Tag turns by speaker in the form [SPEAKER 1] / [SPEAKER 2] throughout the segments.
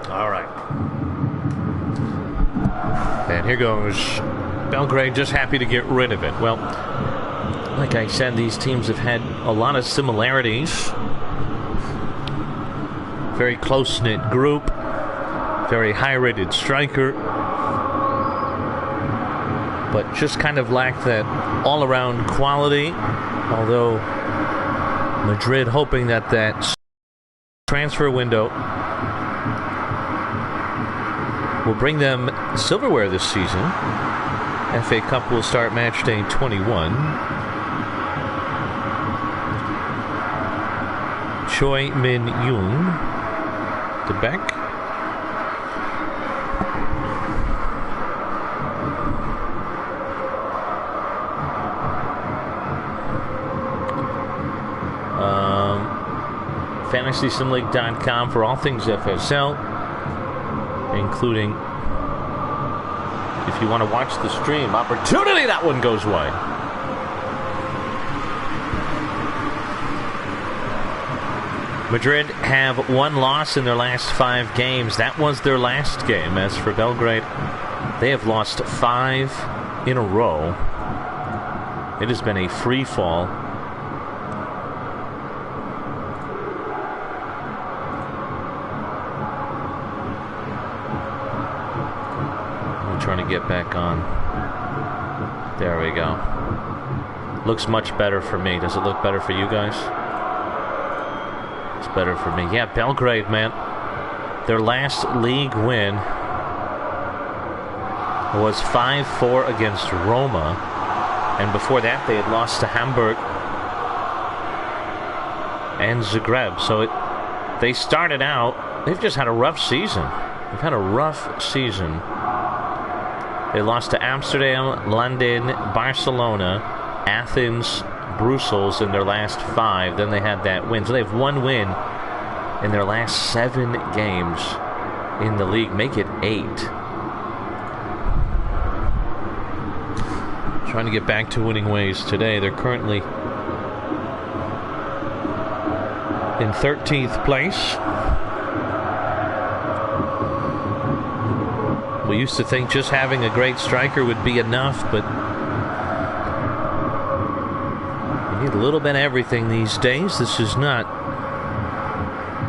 [SPEAKER 1] All right. And here goes Belgrade, just happy to get rid of it. Well, like I said, these teams have had a lot of similarities. Very close-knit group. Very high-rated striker. But just kind of lack that all-around quality. Although Madrid hoping that transfer window will bring them silverware this season. FA Cup will start match day 21. Choi Min Yoon, the back. FantasySimLeague.com for all things FSL, including if you want to watch the stream. Opportunity, that one goes wide. Madrid have one loss in their last 5 games. That was their last game. As for Belgrade, they have lost 5 in a row. It has been a free fall. I'm trying to get back on. There we go. Looks much better for me. Does it look better for you guys? It's better for me. Yeah, Belgrade, man. Their last league win was 5-4 against Roma. And before that, they had lost to Hamburg and Zagreb. So they started out, they've just had a rough season. They've had a rough season. They lost to Amsterdam, London, Barcelona, Athens, Brussels in their last 5. Then they had that win. So they have 1 win in their last 7 games in the league. Make it 8. Trying to get back to winning ways today. They're currently in 13th place. We used to think just having a great striker would be enough, but you need a little bit of everything these days. This is not,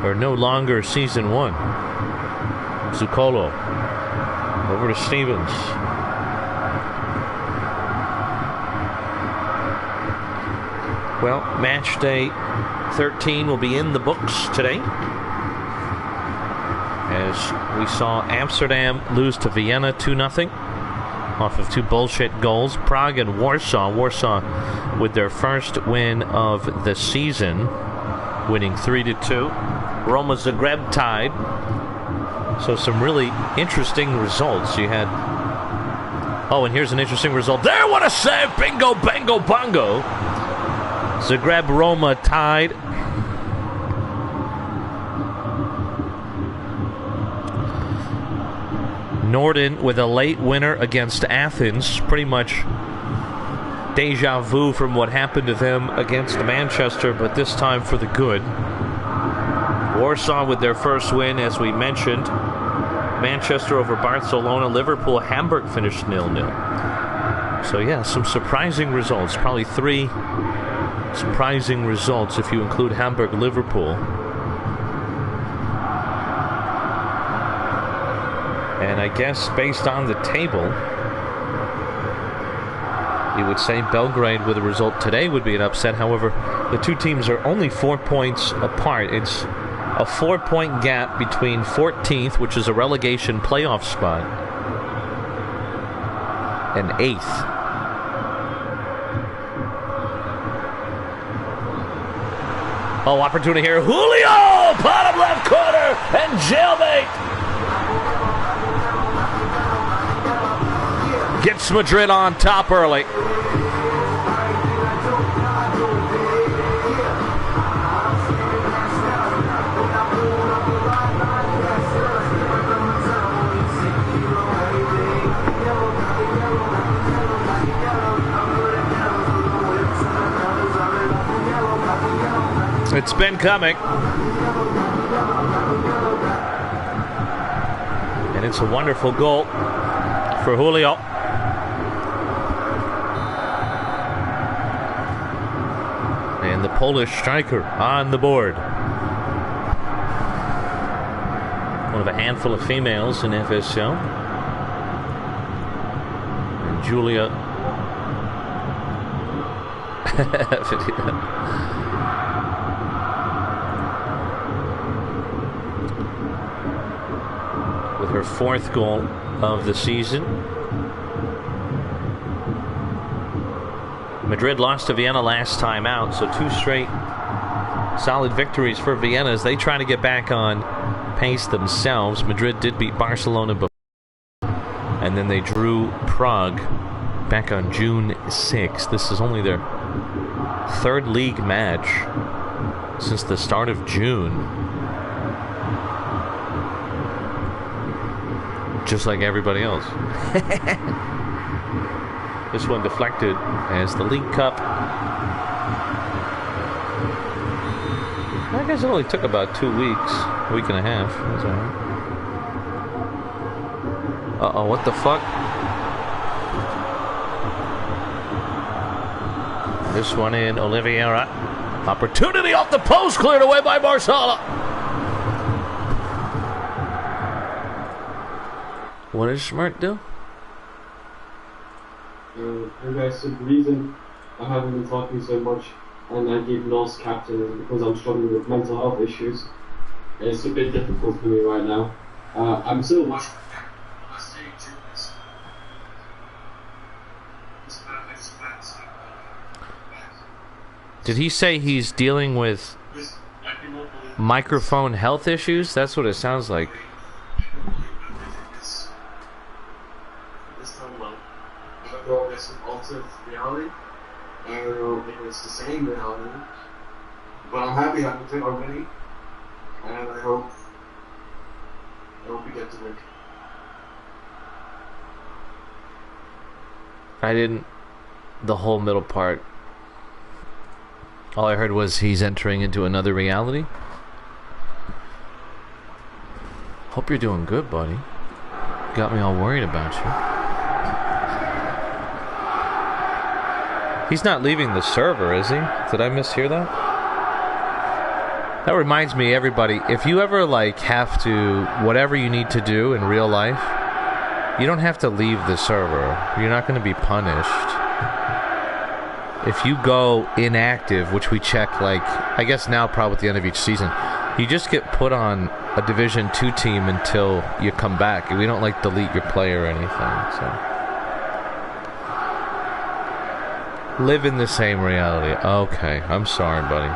[SPEAKER 1] or no longer, season 1. Zuccolo over to Stevens. Well, match day 13 will be in the books today, as we saw Amsterdam lose to Vienna 2-0 off of 2 bullshit goals. Prague and Warsaw with their first win of the season, winning 3-2. Roma Zagreb tied. So some really interesting results. You had, oh, and here's an interesting result there. What a save! Bingo, bango, bongo. Zagreb Roma tied. Norden with a late winner against Athens. Pretty much deja vu from what happened to them against Manchester, but this time for the good. Warsaw with their first win, as we mentioned. Manchester over Barcelona. Liverpool, Hamburg finished 0-0. So yeah, some surprising results. Probably 3 surprising results if you include Hamburg, Liverpool. And I guess based on the table, you would say Belgrade with a result today would be an upset. However, the 2 teams are only 4 points apart. It's a 4-point gap between 14th, which is a relegation playoff spot, and 8th. Oh, opportunity here. Julio! Bottom left corner and jailmate! Gets Madrid on top early. It's been coming. And it's a wonderful goal for Julio. And the Polish striker on the board. One of a handful of females in FSL. And Julia. With her 4th goal of the season. Madrid lost to Vienna last time out, so 2 straight solid victories for Vienna as they try to get back on pace themselves. Madrid did beat Barcelona before, and then they drew Prague back on June 6th. This is only their 3rd league match since the start of June. Just like everybody else. This one deflected as the League Cup. I guess it only took about 2 weeks, a week and a half. That's all right. Uh-oh, what the fuck? This one in, Oliveira. Opportunity off the post, cleared away by Marsala. What does Schmert do?
[SPEAKER 2] And guys, the reason I haven't been talking so much and I gave lost captain is because I'm struggling with mental health issues. It's a bit difficult for me right now. I'm still watching.
[SPEAKER 1] Did he say he's dealing with microphone health issues? That's what it sounds like.
[SPEAKER 2] It's an alternate reality. I don't know if it's the same reality, but I'm happy I can already, and I hope we get to win.
[SPEAKER 1] I didn't. The whole middle part. All I heard was he's entering into another reality. Hope you're doing good, buddy. Got me all worried about you. He's not leaving the server, is he? Did I mishear that? That reminds me, everybody, if you ever have to, whatever you need to do in real life, you don't have to leave the server. You're not going to be punished. If you go inactive, which we check, I guess now probably at the end of each season, you just get put on a Division 2 team until you come back. We don't delete your player or anything, so. Live in the same reality. Okay, I'm sorry, buddy.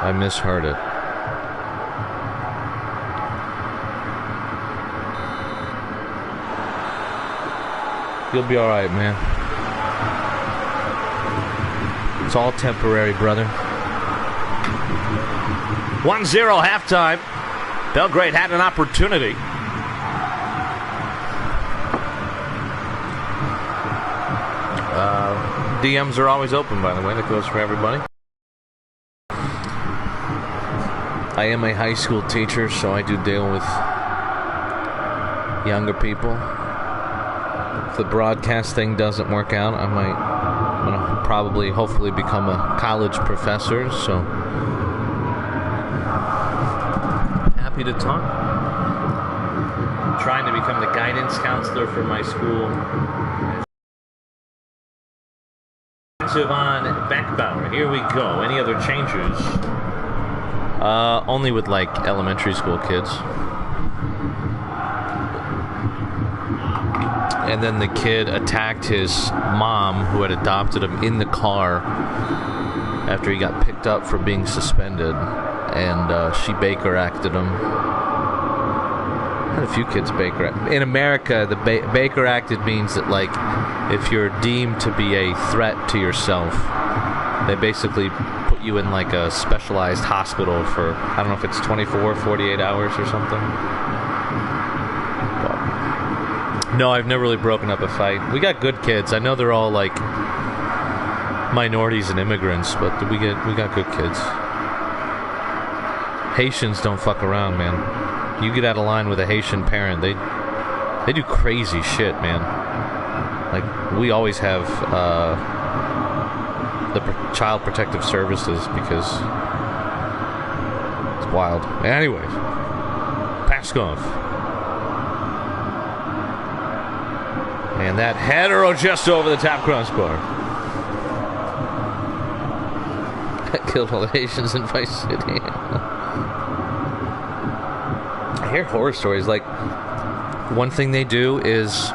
[SPEAKER 1] I misheard it. You'll be alright, man. It's all temporary, brother. 1-0 halftime. Belgrade had an opportunity. DMs are always open, by the way. That goes for everybody. I am a high school teacher, so I do deal with younger people. If the broadcast thing doesn't work out, I'm gonna probably, hopefully, become a college professor. So happy to talk. I'm trying to become the guidance counselor for my school. On Beckbauer. Here we go. Any other changes? Only with elementary school kids. And then the kid attacked his mom, who had adopted him, in the car after he got picked up for being suspended, and she Baker acted him. Had a few kids Baker. In America, the Baker acted means that if you're deemed to be a threat to yourself, they basically put you in a specialized hospital for, I don't know if it's 24, 48 hours or something. But no, I've never really broken up a fight. We got good kids. I know they're all minorities and immigrants, but we got good kids. Haitians don't fuck around, man. You get out of line with a Haitian parent, they do crazy shit, man. Like, we always have the Child Protective Services because it's wild. Anyways, Paskov. And that header just over the top crossbar. That killed all the Haitians in Vice City. I hear horror stories. Like, one thing they do is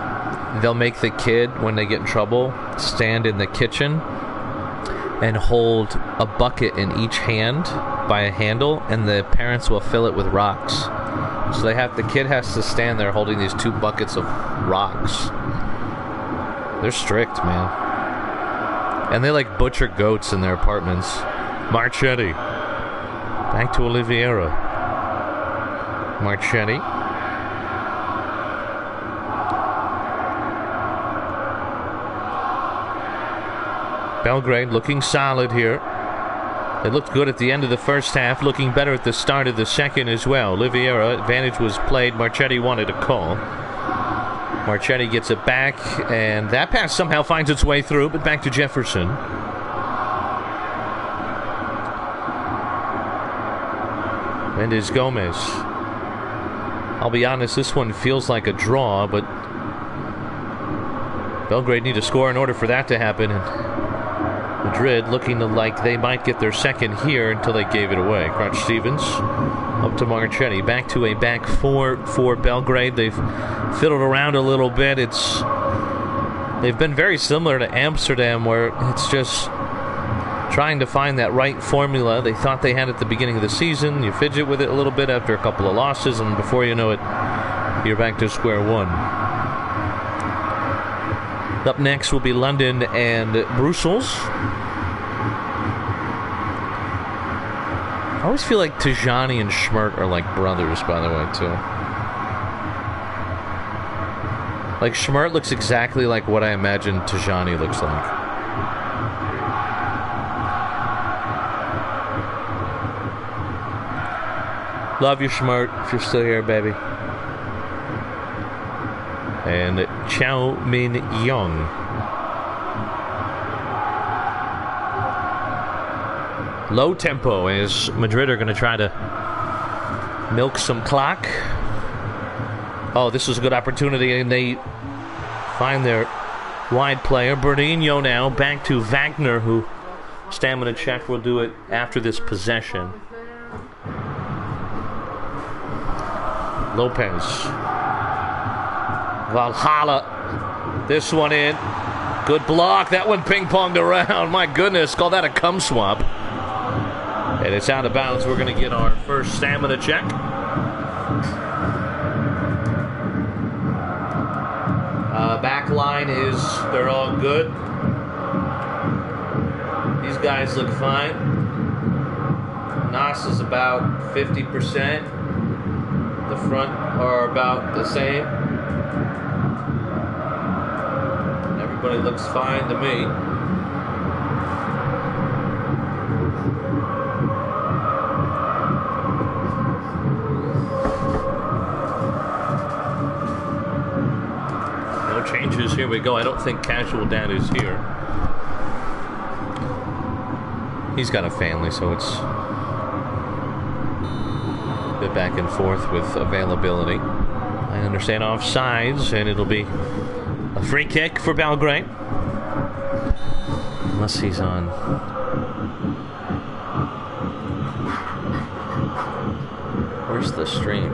[SPEAKER 1] they'll make the kid, when they get in trouble, stand in the kitchen and hold a bucket in each hand by a handle, and the parents will fill it with rocks. So the kid has to stand there holding these 2 buckets of rocks. They're strict, man. And they like butcher goats in their apartments. Marchetti. Back to Oliveira. Marchetti. Belgrade looking solid here. It looked good at the end of the first half, looking better at the start of the second as well. Oliveira, advantage was played. Marchetti wanted a call. Marchetti gets it back, and that pass somehow finds its way through, but back to Jefferson. Mendes Gomez. I'll be honest, this one feels like a draw, but Belgrade need to score in order for that to happen. And Madrid looking like they might get their second here until they gave it away. Crotch Stevens up to Marchetti. Back to a back 4 for Belgrade. They've fiddled around a little bit. They've been very similar to Amsterdam, where it's just trying to find that right formula they thought they had at the beginning of the season. You fidget with it a little bit after a couple of losses, and before you know it, you're back to square one. Up next will be London and Brussels. I always feel like Tijani and Schmert are like brothers, by the way, too. Like, Schmert looks exactly like what I imagine Tijani looks like. Love you, Schmert, if you're still here, baby. And Chow Min Young. Low tempo as Madrid are going to try to milk some clock. Oh, this is a good opportunity, and they find their wide player. Bernino now back to Wagner, who stamina check will do it after this possession. Lopez. Valhalla. This one in. Good block. That one ping-ponged around. My goodness. Call that a cum swap. And it's out of bounds. We're going to get our first stamina check. Back line is, they're all good. These guys look fine. Nas is about 50%. The front are about the same. Everybody looks fine to me. No changes. Here we go. I don't think Casual Dad is here. He's got a family, so it's a bit back and forth with availability. I understand offsides, and it'll be a free kick for Belgrade. Unless he's on. Where's the stream?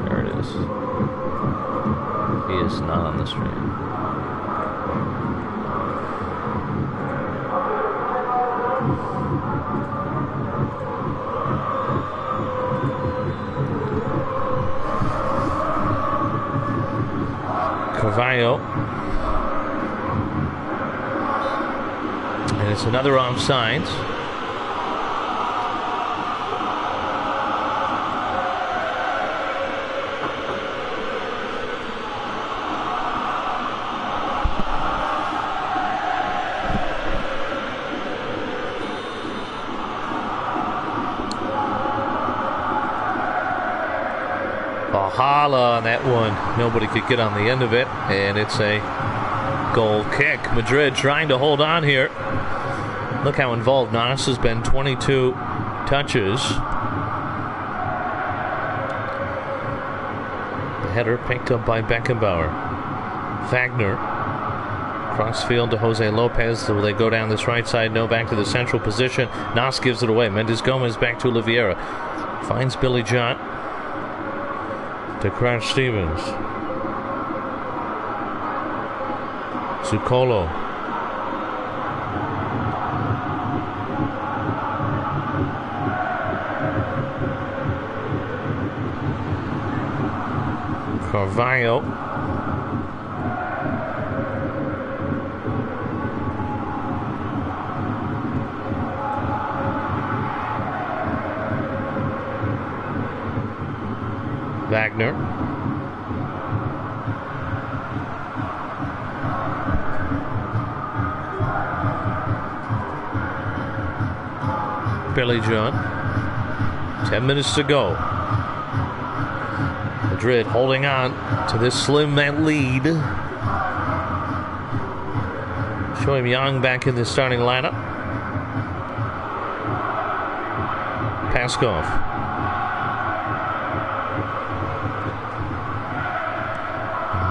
[SPEAKER 1] There it is. He is not on the stream. Carvalho. And it's another offside. Salah on that one. Nobody could get on the end of it, and it's a goal kick. Madrid trying to hold on here. Look how involved Nas has been. 22 touches. The header picked up by Beckenbauer. Wagner. Crossfield to Jose Lopez. Will they go down this right side? No, back to the central position. Nas gives it away. Mendes Gomez back to Oliveira. Finds Billy John. To Crouch Stevens. Zucolo. Carvalho. Wagner. Billy John. 10 minutes to go. Madrid holding on to this slim lead. Show him Young back in the starting lineup. Paskov.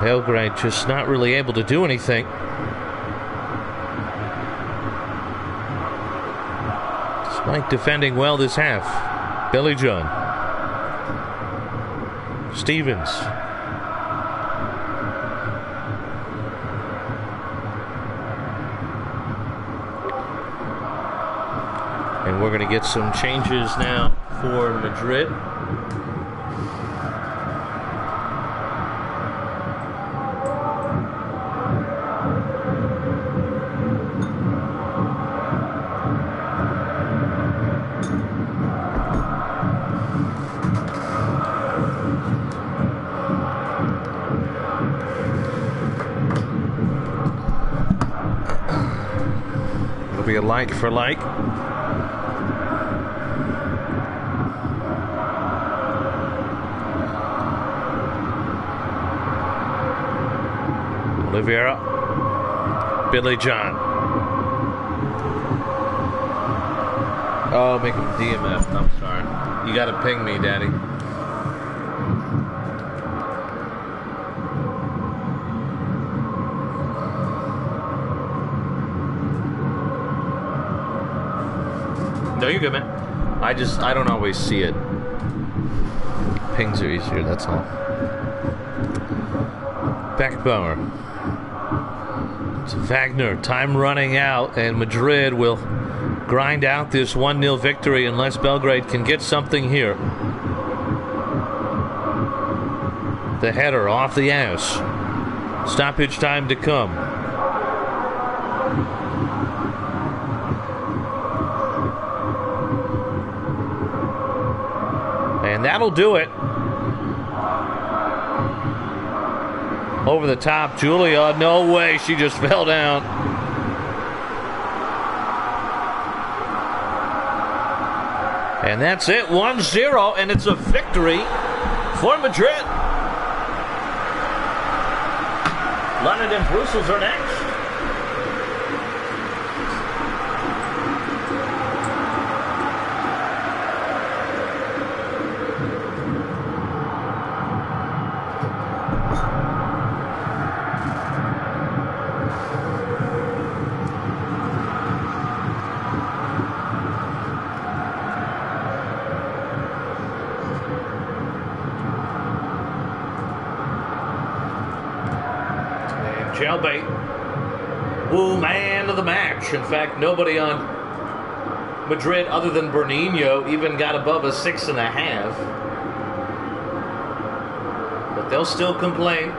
[SPEAKER 1] Belgrade just not really able to do anything. Despite defending well this half. Billy John. Stevens. And we're going to get some changes now for Madrid. Be a like for like. Oliveira. Billy John. Oh, make him DMF. I'm sorry. You gotta ping me, Daddy. No, you're good, man. I don't always see it. Pings are easier, that's all. Beckenbauer. To Wagner. Time running out, and Madrid will grind out this 1-0 victory unless Belgrade can get something here. The header off the ass. Stoppage time to come. And that'll do it. Over the top, Julia. No way, she just fell down. And that's it, 1-0, and it's a victory for Madrid. London and Brussels are next. Jailbait. Woo, man of the match. In fact, nobody on Madrid other than Bernino even got above a 6.5. But they'll still complain.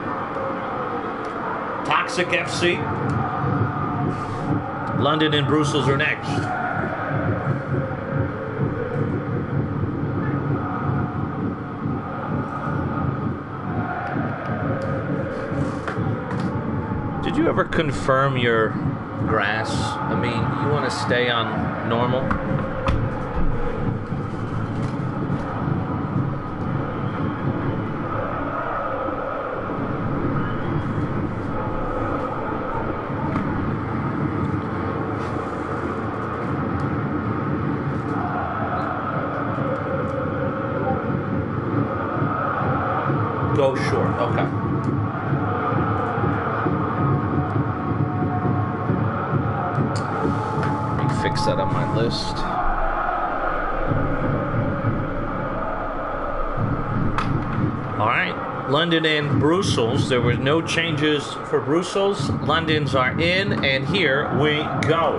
[SPEAKER 1] Toxic FC. London and Brussels are next. Did you ever confirm your grass? I mean, you want to stay on normal? Okay. Let me fix that on my list. All right. London and Brussels. There were no changes for Brussels. London's are in, and here we go.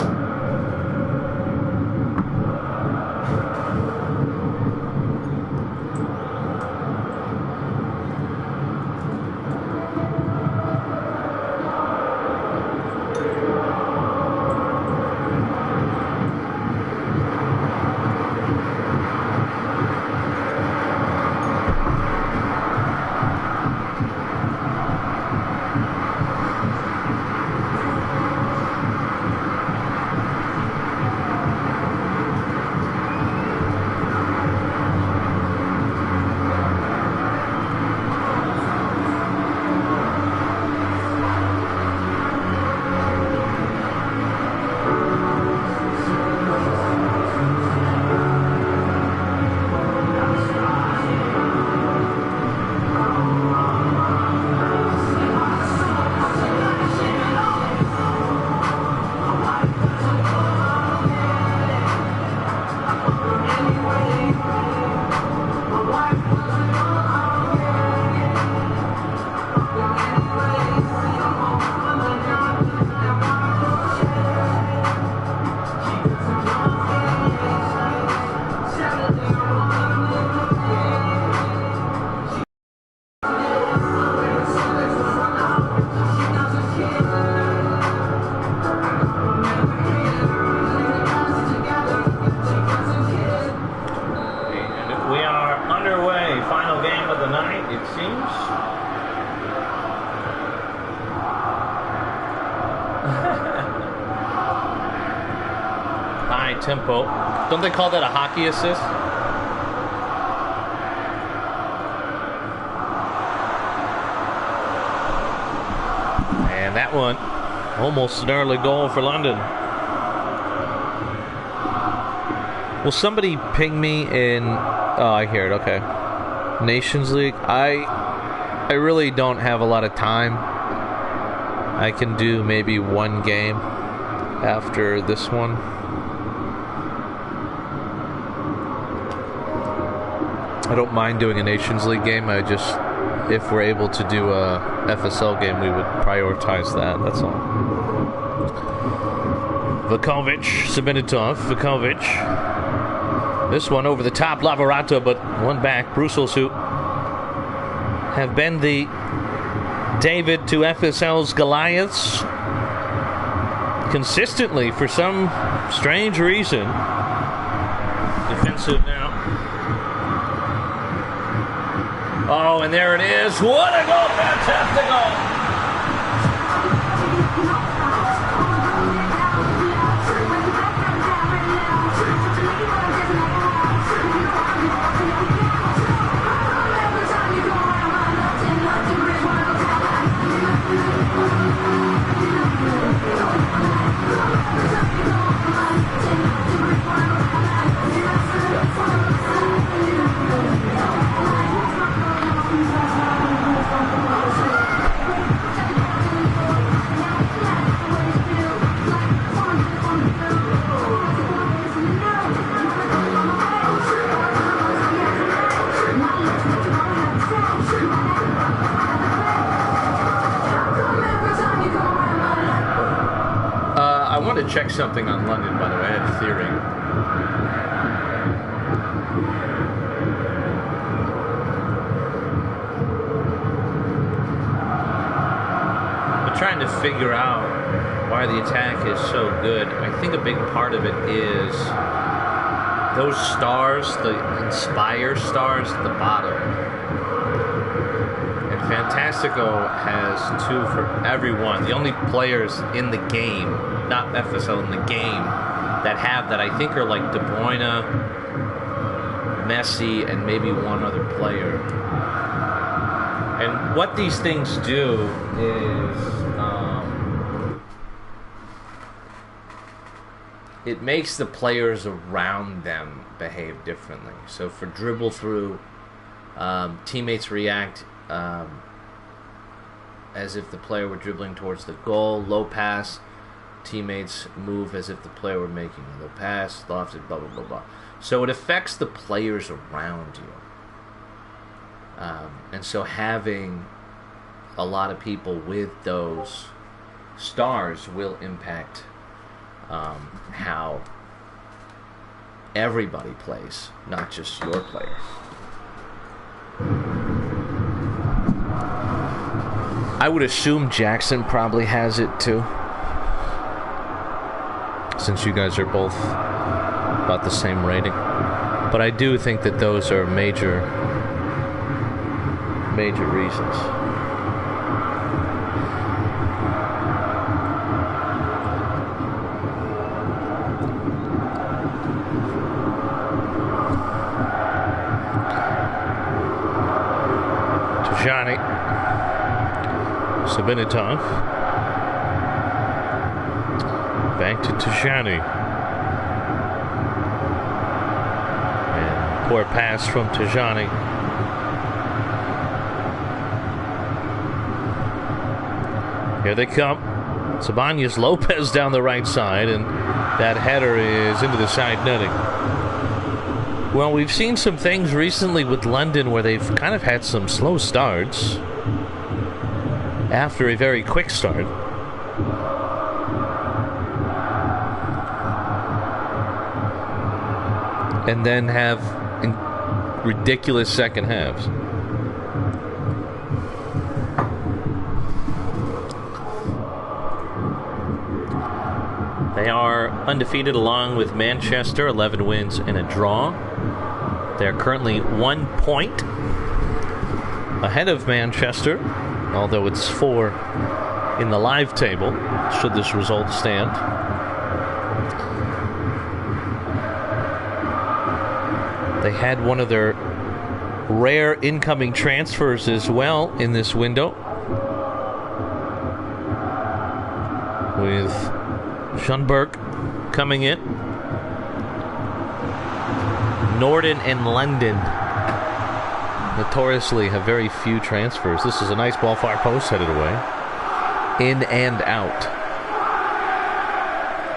[SPEAKER 1] Tempo. Don't they call that a hockey assist? And that one, almost an early goal for London. Will somebody ping me in... Oh, I hear it. Okay. Nations League. I really don't have a lot of time. I can do maybe one game after this one. I don't mind doing a Nations League game. I just, if we're able to do a FSL game, we would prioritize that. That's all. Vukovic, Sabinitov, Vukovic. This one over the top, Lavarata, but one back. Brussels, who have been the David to FSL's Goliaths consistently for some strange reason. Defensive now. Oh, and there it is. What a goal! Fantastic goal! I want to check something on London, by the way. I have a theory. I'm trying to figure out why the attack is so good. I think a big part of it is those stars, the Inspire stars at the bottom. And Fantastico has two for everyone. The only players in the game, not FSL, in the game, that have that I think are like De Bruyne, Messi, and maybe one other player. And what these things do is it makes the players around them behave differently. So for dribble through, teammates react as if the player were dribbling towards the goal. Low pass, teammates move as if the player were making a low pass. Lofted, blah, blah, blah, blah. So it affects the players around you. And so having a lot of people with those stars will impact how everybody plays, not just your player. I would assume Jackson probably has it too, since you guys are both about the same rating. But I do think that those are major reasons. Tajani, Sabinitov, back to Tajani, and poor pass from Tajani. Here they come. Sabañez Lopez down the right side, and that header is into the side netting. Well, we've seen some things recently with London where they've kind of had some slow starts after a very quick start. And then have ridiculous second halves. They are undefeated along with Manchester, 11 wins and a draw. They're currently 1 point ahead of Manchester, although it's 4 in the live table, should this result stand. They had one of their rare incoming transfers as well in this window, with Schönberg coming in. Norden and London notoriously have very few transfers. This is a nice ball, far post, headed away. In and out.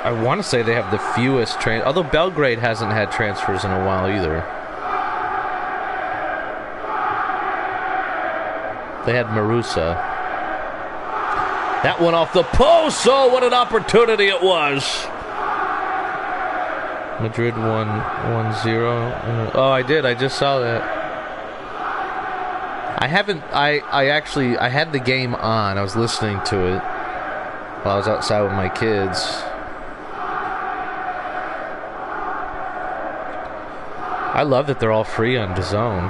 [SPEAKER 1] I want to say they have the fewest although Belgrade hasn't had transfers in a while either. They had Marusa. That one off the post. Oh, what an opportunity it was. Madrid won 1-0. Oh, I did. I just saw that. I had the game on. I was listening to it while I was outside with my kids. I love that they're all free on DAZN.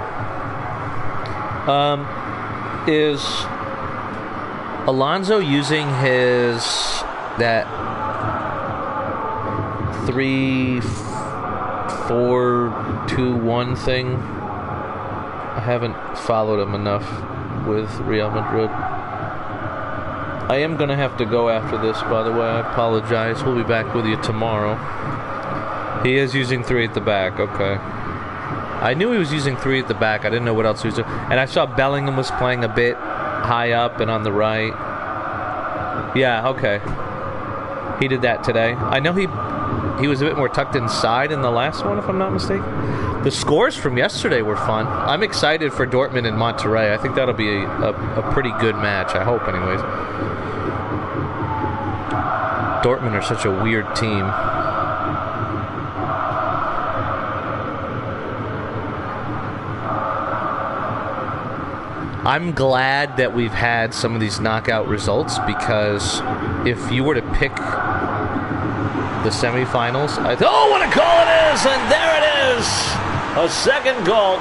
[SPEAKER 1] Is Alonso using that 3-4-2-1 thing? I haven't followed him enough with Real Madrid. I am going to have to go after this, by the way. I apologize. We'll be back with you tomorrow. He is using 3 at the back. Okay. I knew he was using 3 at the back. I didn't know what else he was doing. And I saw Bellingham was playing a bit high up and on the right. Yeah, okay. He did that today. I know he was a bit more tucked inside in the last one, if I'm not mistaken. The scores from yesterday were fun. I'm excited for Dortmund and Monterrey. I think that'll be a pretty good match, I hope, anyways. Dortmund are such a weird team. I'm glad that we've had some of these knockout results, because if you were to pick the semifinals, oh, what a goal it is! And there it is! A second goal.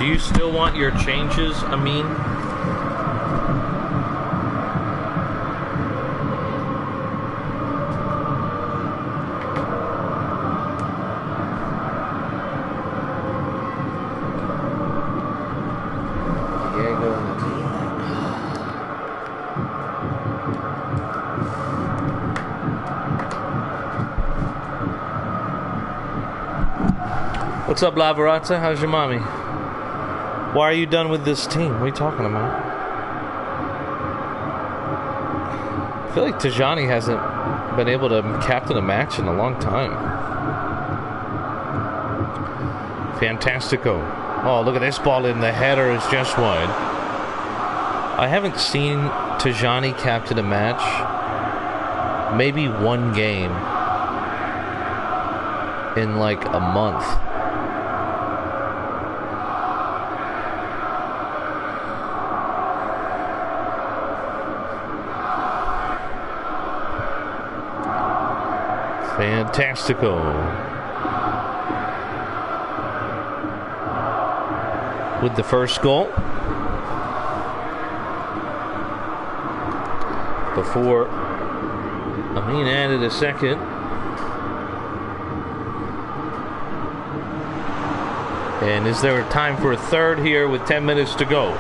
[SPEAKER 1] Do you still want your changes, Amin? What's up, Lavarata? How's your mommy? Why are you done with this team? What are you talking about? I feel like Tajani hasn't been able to captain a match in a long time. Fantastico. Oh, look at this ball in. The header is just wide. I haven't seen Tajani captain a match. Maybe one game in like a month. Fantastico. With the first goal. Before Amin added a second. And is there a time for a third here with 10 minutes to go?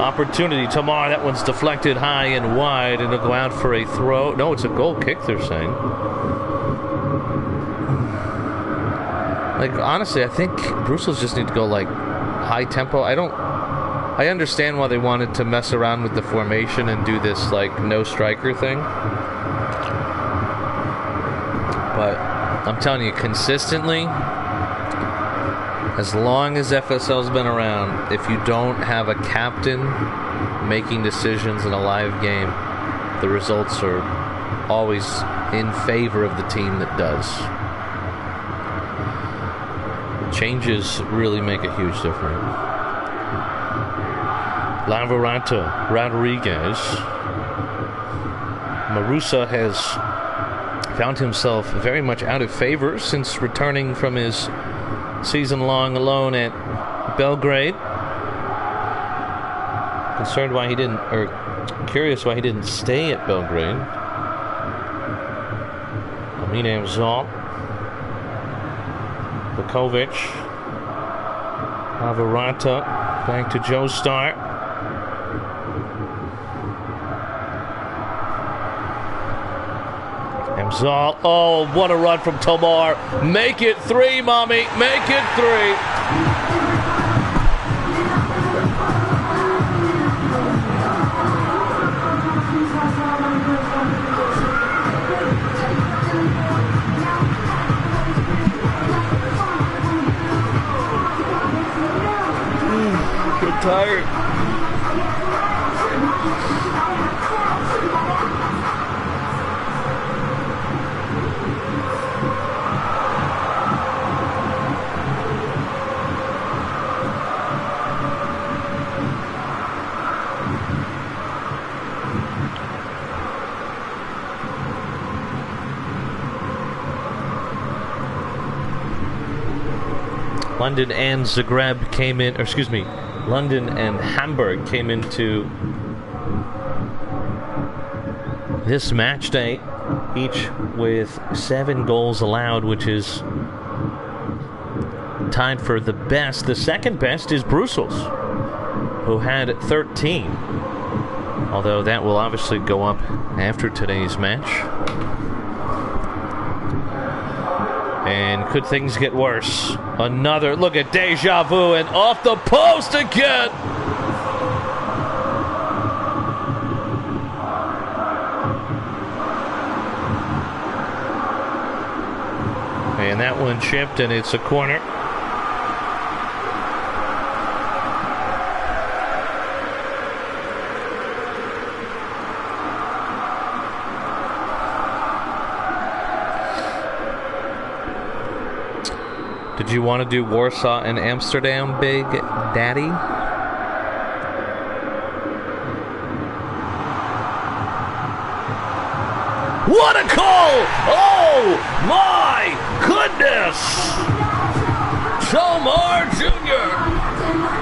[SPEAKER 1] Opportunity. Tamar, that one's deflected high and wide, and it'll go out for a throw. No, it's a goal kick, they're saying. Like, honestly, I think Brussels just need to go, like, high tempo. I understand why they wanted to mess around with the formation and do this, like, no striker thing. But I'm telling you, consistently, as long as FSL's been around, if you don't have a captain making decisions in a live game, the results are always in favor of the team that does. Changes really make a huge difference. Lavaranta, Rodriguez. Marusa has found himself very much out of favor since returning from his season-long loan at Belgrade. Concerned why he didn't, or curious why he didn't stay at Belgrade. Amin Amzal. Vukovic. Lavaranta. Back to Joe Starr. Amzal. Oh, what a run from Tomar. Make it 3, mommy. Make it 3. Get tired. London and Zagreb came in, or excuse me, London and Hamburg came into this match day, each with 7 goals allowed, which is tied for the best. The second best is Brussels, who had 13. Although that will obviously go up after today's match. And could things get worse? Another look at deja vu, and off the post again. And that one chipped, and it's a corner. Did you want to do Warsaw and Amsterdam, Big Daddy? What a goal! Oh my goodness! Tomar Jr.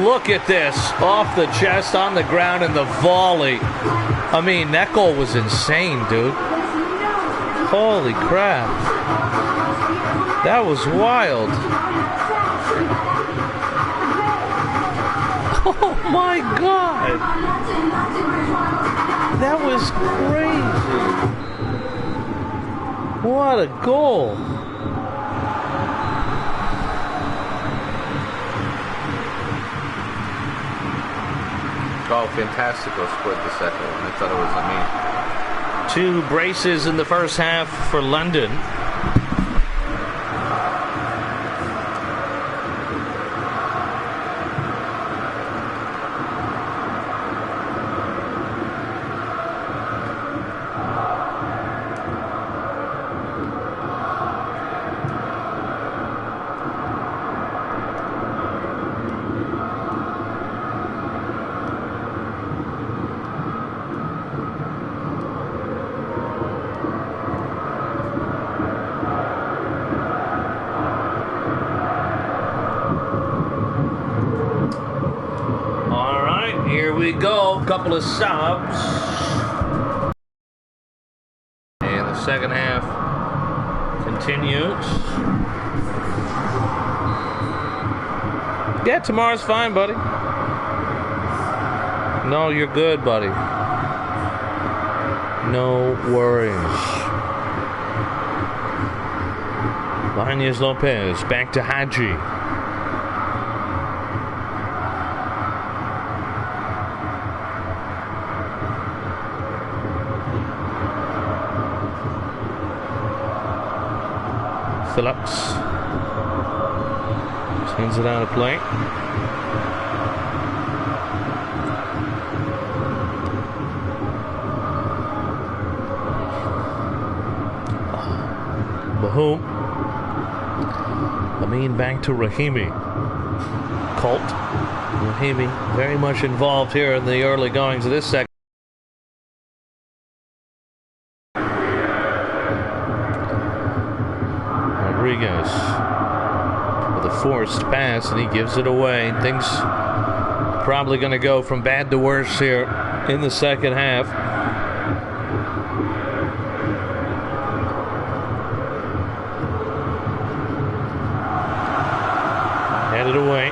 [SPEAKER 1] look at this. Off the chest, on the ground, and the volley. I mean, that goal was insane, dude. Holy crap. That was wild. Oh my God. That was crazy. What a goal.
[SPEAKER 3] Oh, fantastical scored the second one. I thought it was amazing.
[SPEAKER 1] 2 braces in the first half for London. Here we go, couple of subs. And the second half continues. Yeah, tomorrow's fine, buddy. No, you're good, buddy. No worries. Bañez Lopez, back to Hadji. Phillips sends it out of play. Bahoum. Amin back to Rahimi. Colt. Rahimi very much involved here in the early goings of this second. Rodriguez with a forced pass, and he gives it away. Things probably going to go from bad to worse here in the second half. Headed away.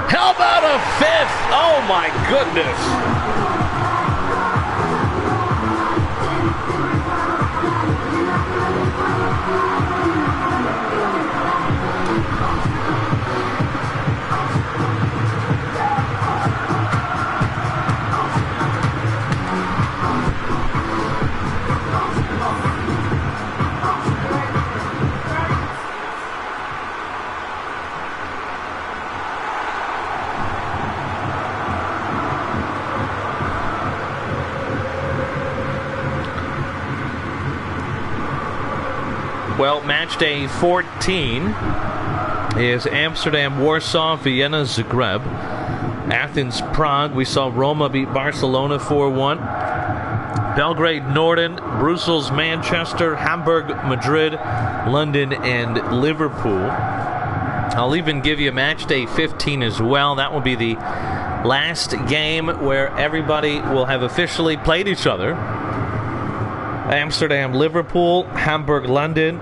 [SPEAKER 1] How about a fifth? Oh my goodness. Well, match day 14 is Amsterdam, Warsaw, Vienna, Zagreb, Athens, Prague. We saw Roma beat Barcelona 4-1. Belgrade, Norden, Brussels, Manchester, Hamburg, Madrid, London, and Liverpool. I'll even give you match day 15 as well. That will be the last game where everybody will have officially played each other. Amsterdam, Liverpool, Hamburg, London,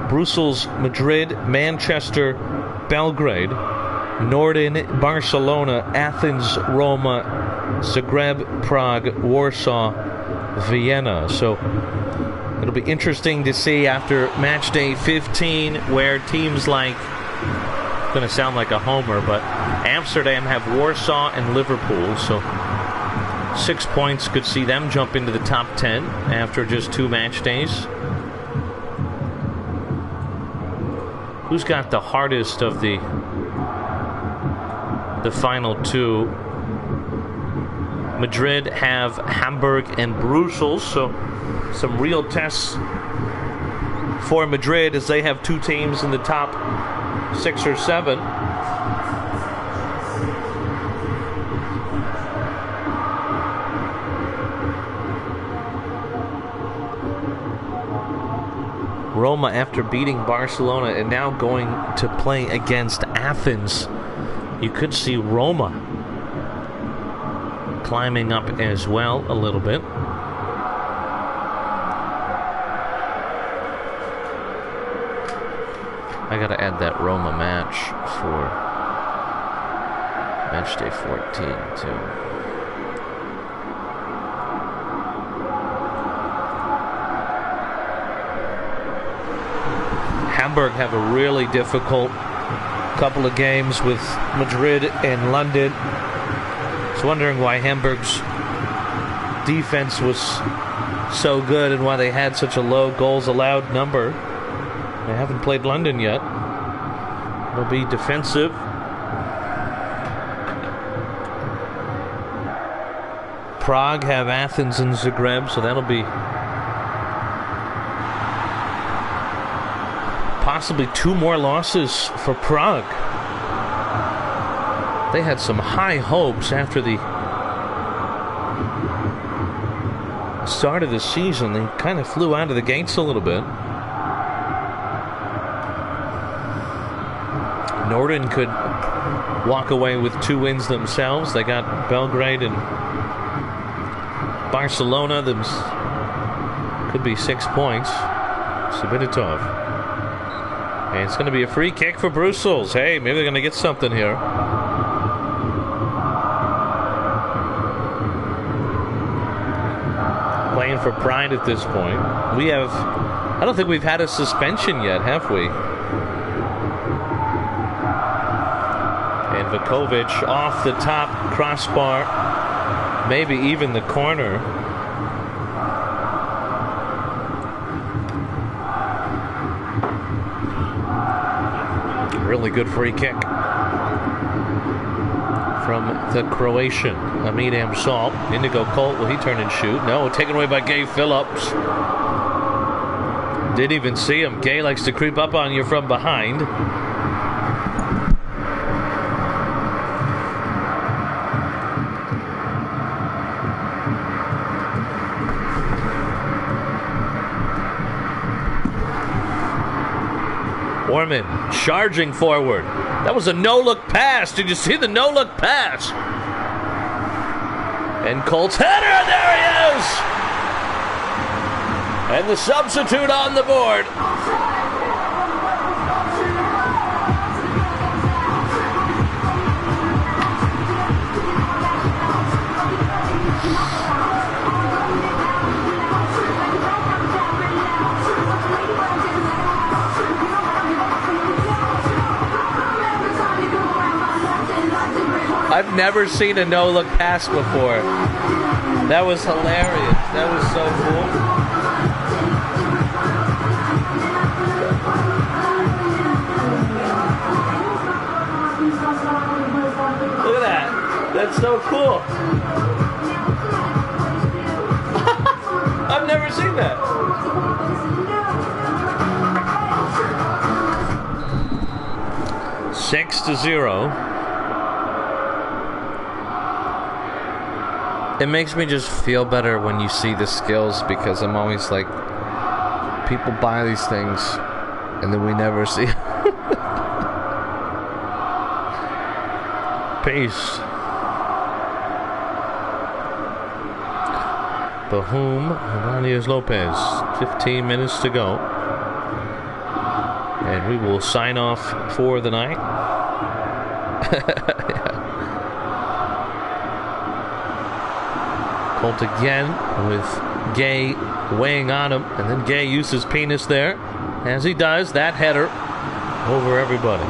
[SPEAKER 1] Brussels, Madrid, Manchester, Belgrade, Norden, Barcelona, Athens, Roma, Zagreb, Prague, Warsaw, Vienna. So it'll be interesting to see after match day 15 where teams like, going to sound like a homer, but Amsterdam have Warsaw and Liverpool. So 6 points could see them jump into the top 10 after just 2 match days. Who's got the hardest of the final 2? Madrid have Hamburg and Brussels, so some real tests for Madrid as they have 2 teams in the top 6 or 7. Roma after beating Barcelona and now going to play against Athens. You could see Roma climbing up as well a little bit. I gotta add that Roma match for match day 14 too. Hamburg have a really difficult couple of games with Madrid and London. I was wondering why Hamburg's defense was so good and why they had such a low goals allowed number. They haven't played London yet. It'll be defensive. Prague have Athens and Zagreb, so that'll be possibly 2 more losses for Prague. They had some high hopes after the start of the season. They kind of flew out of the gates a little bit. Norden could walk away with 2 wins themselves. They got Belgrade and Barcelona. Could be 6 points. Sabititov. And it's going to be a free kick for Brussels. Hey, maybe they're going to get something here. Playing for pride at this point. I don't think we've had a suspension yet, have we? And Vukovic off the top crossbar, maybe even the corner. Really good free kick from the Croatian Amit Amsal. Indigo Colt, will he turn and shoot? No, taken away by Gay Phillips. Didn't even see him. Gay likes to creep up on you from behind. Orman charging forward. That was a no-look pass. Did you see the no-look pass? And Colt's header, there he is! And the substitute on the board. I've never seen a no-look pass before. That was hilarious. That was so cool. Look at that. That's so cool. I've never seen that. Six to 0. It makes me just feel better when you see the skills, because I'm always like, people buy these things and then we never see it. Peace. Bahum, Hernandez Lopez. 15 minutes to go. And we will sign off for the night. Colt again with Gay weighing on him, and then Gay uses penis there. As he does, that header over everybody.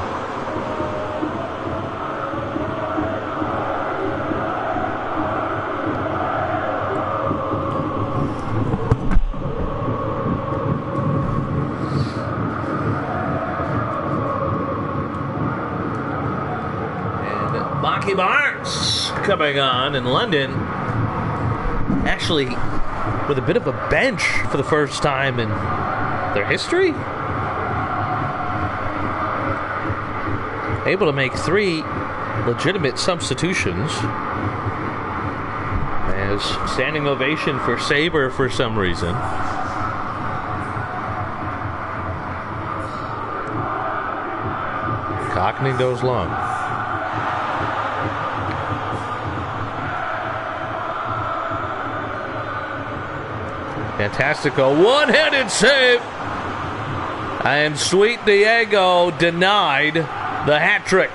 [SPEAKER 1] And Lockie Barnes coming on in London. Actually, with a bit of a bench for the first time in their history. Able to make 3 legitimate substitutions. As standing ovation for Saber for some reason. Cockney goes long. Fantastico, one-handed save. And Sweet Diego denied the hat trick.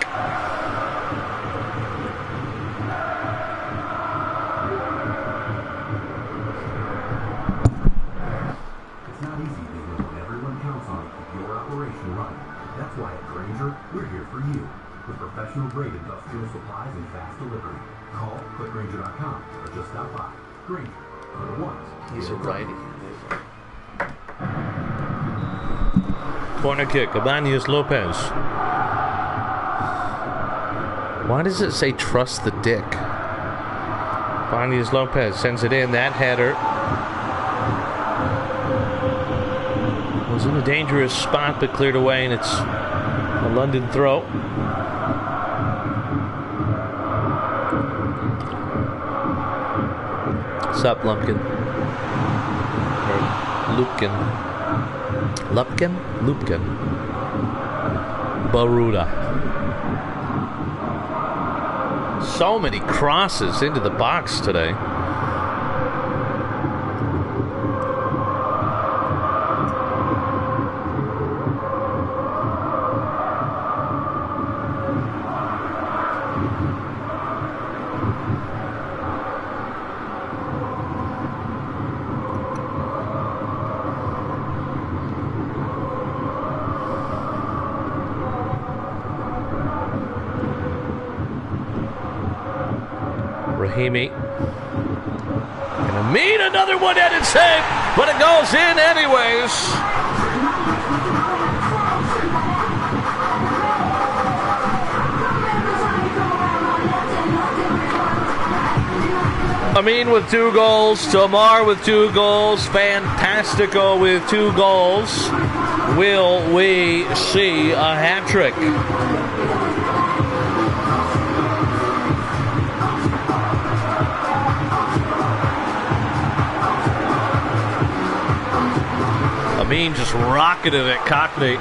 [SPEAKER 4] It's not easy being when everyone counts on your operation running. That's why at Grainger, we're here for you. With professional-grade industrial supplies and fast delivery. Call clickgrainger.com or just stop by. Grainger.
[SPEAKER 1] He's a righty. Corner kick, Ibanez Lopez. Why does it say trust the dick? Ibanez Lopez sends it in. That header was in a dangerous spot but cleared away, and it's a London throw. What's up, Lumpkin? Or Lupkin. Lupkin? Lupkin. Baruda. So many crosses into the box today. Rahimi. Gonna meet another one-handed save, but it goes in anyways. Amin with 2 goals, Tomar with 2 goals, Fantastico with 2 goals. Will we see a hat trick? Amin just rocketed at Cockney.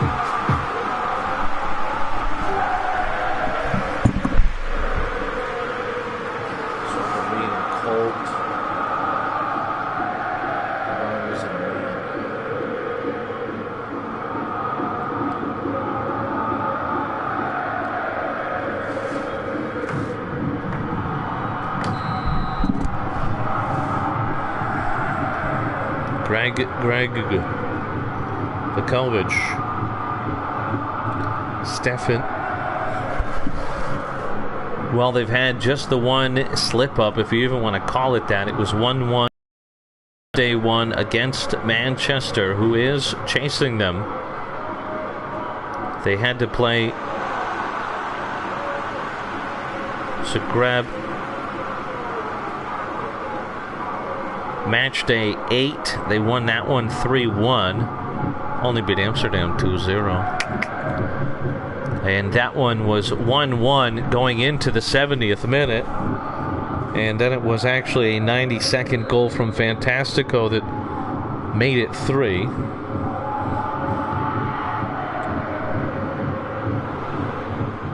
[SPEAKER 1] Greg Vakovic, Stefan. Well, they've had just the one slip up, if you even want to call it that. It was 1-1 day 1 against Manchester, who is chasing them. They had to play Zagreb match day 8. They won that one 3-1. Only beat Amsterdam 2-0. And that one was 1-1 going into the 70th minute. And then it was actually a 92nd goal from Fantastico that made it 3.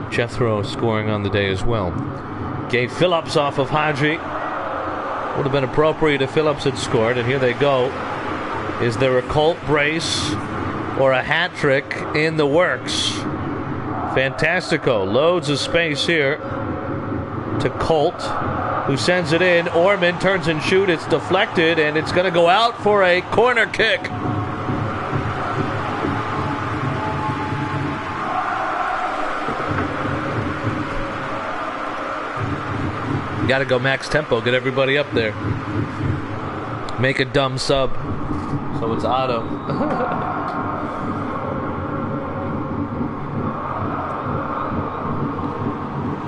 [SPEAKER 1] Jethro scoring on the day as well. Gave Phillips off of Hadji. Would have been appropriate if Phillips had scored, and here they go. Is there a Colt brace or a hat trick in the works? Fantastico, loads of space here to Colt, who sends it in. Orman turns and shoots. It's deflected, and it's going to go out for a corner kick. Got to go max tempo, get everybody up there. Make a dumb sub. So it's Otto.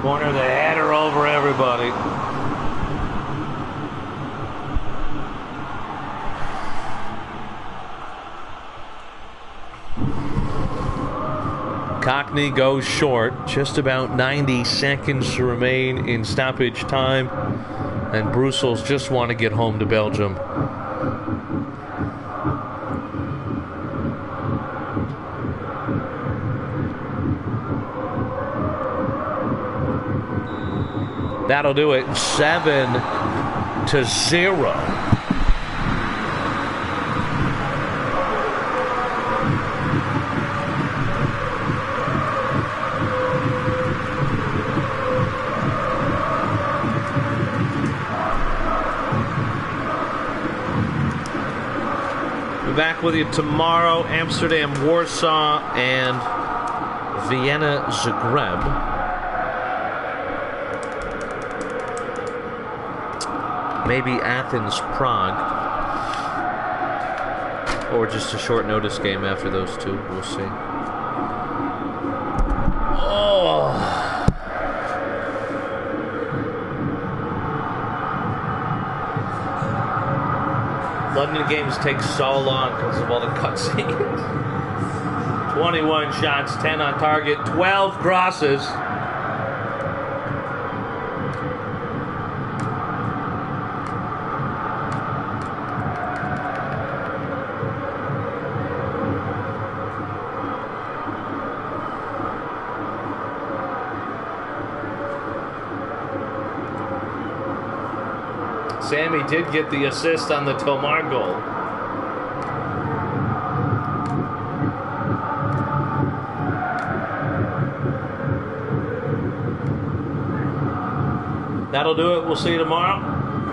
[SPEAKER 1] Corner the header over everybody. Cockney goes short. Just about 90 seconds to remain in stoppage time. And Brussels just want to get home to Belgium. That'll do it. 7-0. Back with you tomorrow. Amsterdam, Warsaw, and Vienna, Zagreb. Maybe Athens, Prague. Or just a short notice game after those two. We'll see. Oh. London games take so long because of all the cutscenes. 21 shots, 10 on target, 12 crosses. Sammy did get the assist on the Tomar goal. That'll do it. We'll see you tomorrow.